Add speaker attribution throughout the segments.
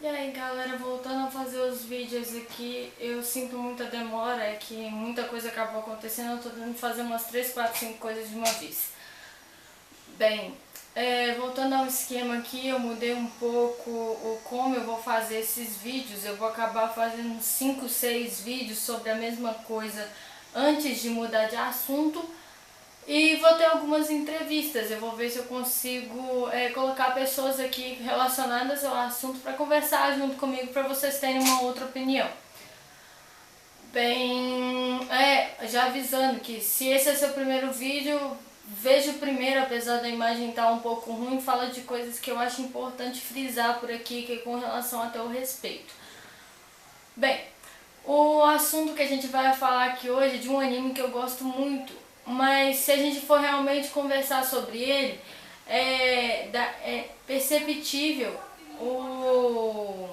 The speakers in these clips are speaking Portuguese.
Speaker 1: E aí galera, voltando a fazer os vídeos aqui, eu sinto muita demora, é que muita coisa acabou acontecendo, eu tô tentando fazer umas 3, 4, 5 coisas de uma vez. Bem, voltando ao esquema aqui, eu mudei um pouco o como eu vou fazer esses vídeos, eu vou acabar fazendo 5, 6 vídeos sobre a mesma coisa antes de mudar de assunto. E vou ter algumas entrevistas, eu vou ver se eu consigo colocar pessoas aqui relacionadas ao assunto para conversar junto comigo, para vocês terem uma outra opinião. Bem, já avisando que se esse é seu primeiro vídeo, veja o primeiro, apesar da imagem estar um pouco ruim, fala de coisas que eu acho importante frisar por aqui, que é com relação até o respeito. Bem, o assunto que a gente vai falar aqui hoje é de um anime que eu gosto muito. Mas se a gente for realmente conversar sobre ele, é perceptível o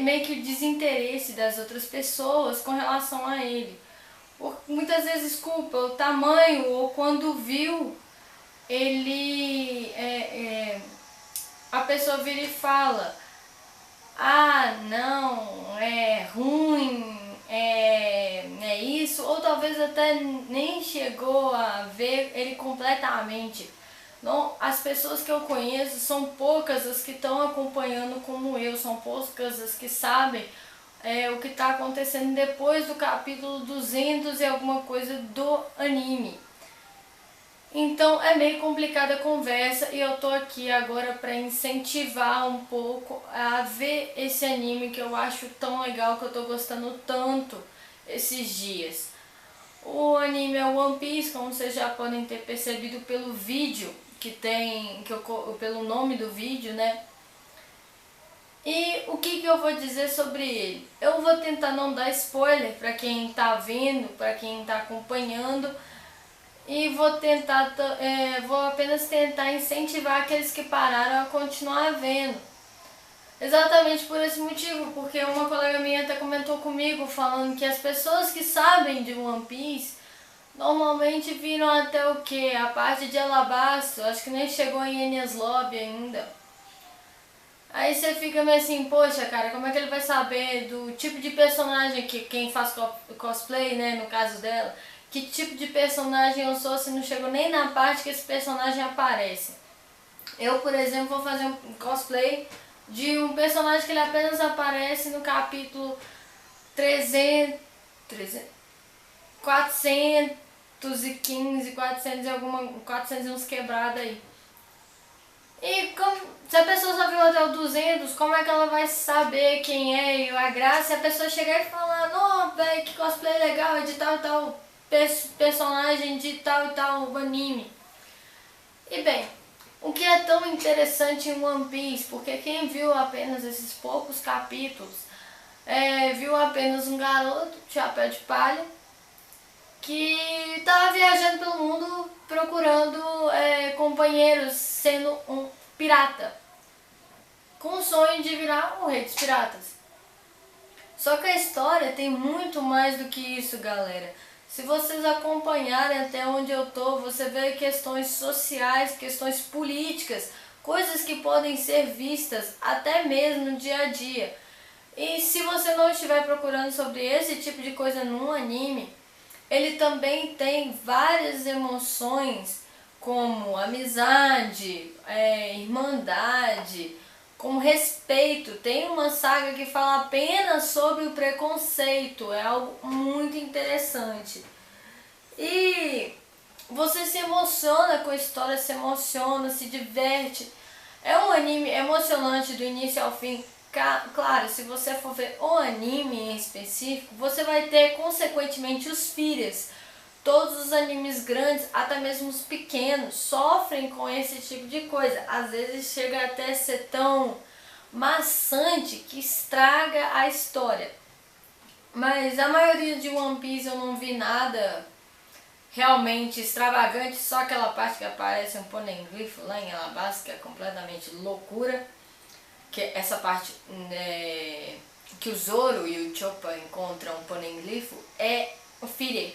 Speaker 1: meio que o desinteresse das outras pessoas com relação a ele. Muitas vezes culpa o tamanho, ou quando viu, ele a pessoa vira e fala: ah, não, é ruim, é isso, ou talvez até nem chegou a ver ele completamente. Não, as pessoas que eu conheço são poucas as que estão acompanhando como eu, são poucas as que sabem o que está acontecendo depois do capítulo 200 e alguma coisa do anime. Então é meio complicada a conversa e eu tô aqui agora para incentivar um pouco a ver esse anime que eu acho tão legal, que eu tô gostando tanto esses dias. O anime é One Piece, como vocês já podem ter percebido pelo vídeo que tem, pelo nome do vídeo, né? E o que eu vou dizer sobre ele? Eu vou tentar não dar spoiler para quem tá vendo, para quem tá acompanhando. E vou apenas tentar incentivar aqueles que pararam a continuar vendo. Exatamente por esse motivo, porque uma colega minha até comentou comigo falando que as pessoas que sabem de One Piece normalmente viram até o que? A parte de Alabasta, acho que nem chegou em Enies Lobby ainda. Aí você fica meio assim, poxa cara, como é que ele vai saber do tipo de personagem que quem faz cosplay, né, no caso dela, que tipo de personagem eu sou se não chego nem na parte que esse personagem aparece. Eu, por exemplo, vou fazer um cosplay de um personagem que ele apenas aparece no capítulo 415, 400 e uns quebrados aí. E se a pessoa só viu até o 200, como é que ela vai saber quem é e a graça? Se a pessoa chegar e falar: não, velho, que cosplay legal, é de tal e tal personagem, de tal e tal anime. E bem, o que é tão interessante em One Piece? Porque quem viu apenas esses poucos capítulos, viu apenas um garoto, chapéu de palha, que estava viajando pelo mundo procurando companheiros, sendo um pirata, com o sonho de virar o rei dos piratas. Só que a história tem muito mais do que isso, galera. Se vocês acompanharem até onde eu tô, você vê questões sociais, questões políticas, coisas que podem ser vistas até mesmo no dia a dia. E se você não estiver procurando sobre esse tipo de coisa num anime, ele também tem várias emoções, como amizade, irmandade, com respeito. Tem uma saga que fala apenas sobre o preconceito, é algo muito interessante. E você se emociona com a história, se emociona, se diverte. É um anime emocionante do início ao fim. Claro, se você for ver o anime em específico, você vai ter consequentemente os fillers. Todos os animes grandes, até mesmo os pequenos, sofrem com esse tipo de coisa. Às vezes chega até a ser tão maçante que estraga a história. Mas a maioria de One Piece eu não vi nada realmente extravagante, só aquela parte que aparece um poneglyph lá em Alabasta, que é completamente loucura. Que essa parte que o Zoro e o Chopper encontram um poneglyph é o filler.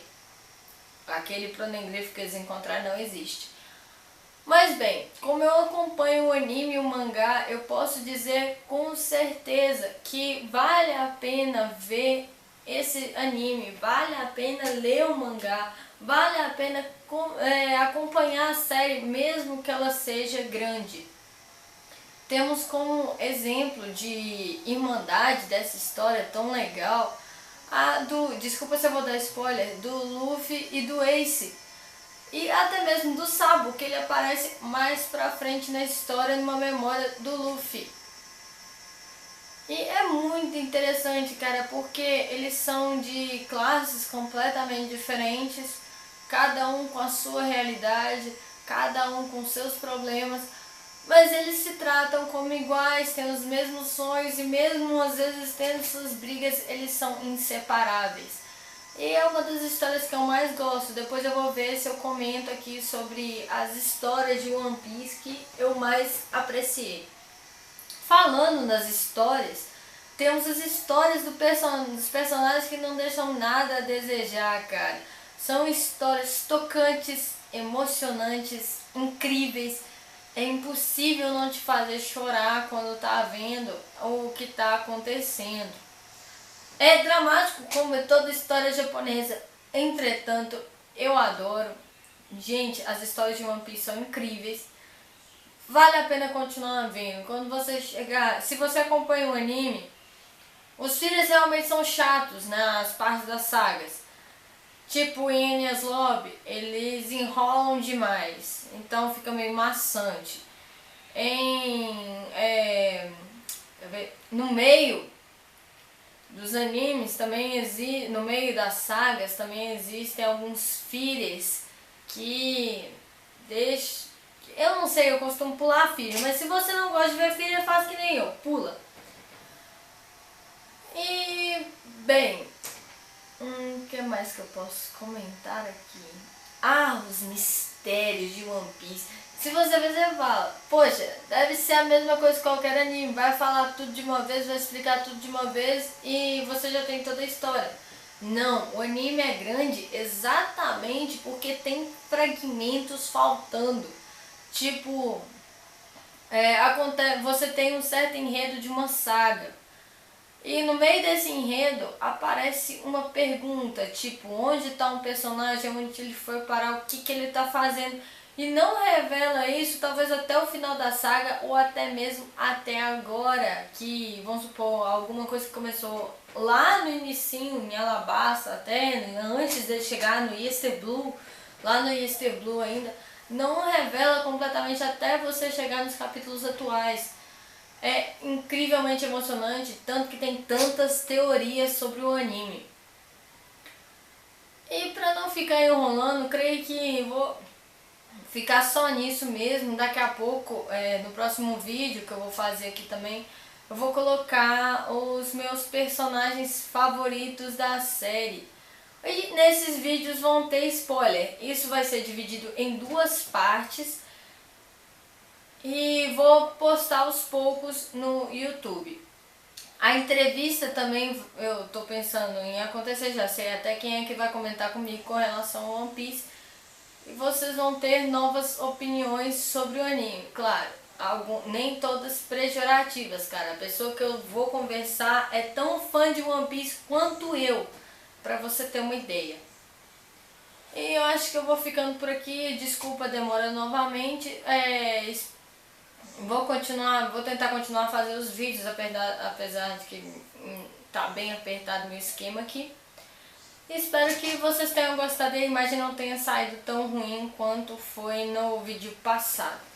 Speaker 1: Aquele poneglyph que eles encontraram não existe. Mas bem, como eu acompanho o anime e o mangá, eu posso dizer com certeza que vale a pena ver esse anime, vale a pena ler o mangá, vale a pena acompanhar a série mesmo que ela seja grande. Temos como exemplo de irmandade dessa história tão legal desculpa se eu vou dar spoiler, do Luffy e do Ace. E até mesmo do Sabo, que ele aparece mais pra frente na história, numa memória do Luffy. E é muito interessante, cara, porque eles são de classes completamente diferentes, cada um com a sua realidade, cada um com seus problemas, mas eles se tratam como iguais, têm os mesmos sonhos e mesmo às vezes tendo suas brigas, eles são inseparáveis. E é uma das histórias que eu mais gosto. Depois eu vou ver se eu comento aqui sobre as histórias de One Piece que eu mais apreciei. Falando das histórias, temos as histórias dos personagens que não deixam nada a desejar, cara. São histórias tocantes, emocionantes, incríveis. É impossível não te fazer chorar quando tá vendo o que tá acontecendo. É dramático como é toda história japonesa, entretanto, eu adoro. Gente, as histórias de One Piece são incríveis. Vale a pena continuar vendo. Quando você chegar, se você acompanha o anime, os filhos realmente são chatos nas partes das sagas. Tipo em Enies Lobby, eles enrolam demais, então fica meio maçante. No meio dos animes também no meio das sagas também existem alguns fillers que deixam. Eu não sei, eu costumo pular filler, mas se você não gosta de ver filler, faz que nem eu, pula. E bem, o que mais que eu posso comentar aqui? Os mistérios de One Piece. Se você ver, você fala, poxa, deve ser a mesma coisa que qualquer anime. Vai falar tudo de uma vez, vai explicar tudo de uma vez e você já tem toda a história. Não, o anime é grande exatamente porque tem fragmentos faltando. Tipo, você tem um certo enredo de uma saga. E no meio desse enredo aparece uma pergunta, tipo, onde está um personagem, onde ele foi parar, o que ele está fazendo. E não revela isso talvez até o final da saga ou até mesmo até agora, que vamos supor, alguma coisa que começou lá no inicinho, em Alabasta, até antes de chegar no Easter Blue, lá no Easter Blue ainda, não revela completamente até você chegar nos capítulos atuais. É incrivelmente emocionante, tanto que tem tantas teorias sobre o anime. E pra não ficar enrolando, creio que vou ficar só nisso mesmo. Daqui a pouco, no próximo vídeo que eu vou fazer aqui também, eu vou colocar os meus personagens favoritos da série. E nesses vídeos vão ter spoiler. Isso vai ser dividido em duas partes. E vou postar aos poucos no YouTube. A entrevista também eu tô pensando em acontecer, já sei até quem é que vai comentar comigo com relação ao One Piece. E vocês vão ter novas opiniões sobre o anime, claro, nem todas pejorativas, cara. A pessoa que eu vou conversar é tão fã de One Piece quanto eu, pra você ter uma ideia. E eu acho que eu vou ficando por aqui, desculpa a demora novamente, vou tentar continuar a fazer os vídeos, apesar de que tá bem apertado meu esquema aqui. Espero que vocês tenham gostado e a imagem não tenha saído tão ruim quanto foi no vídeo passado.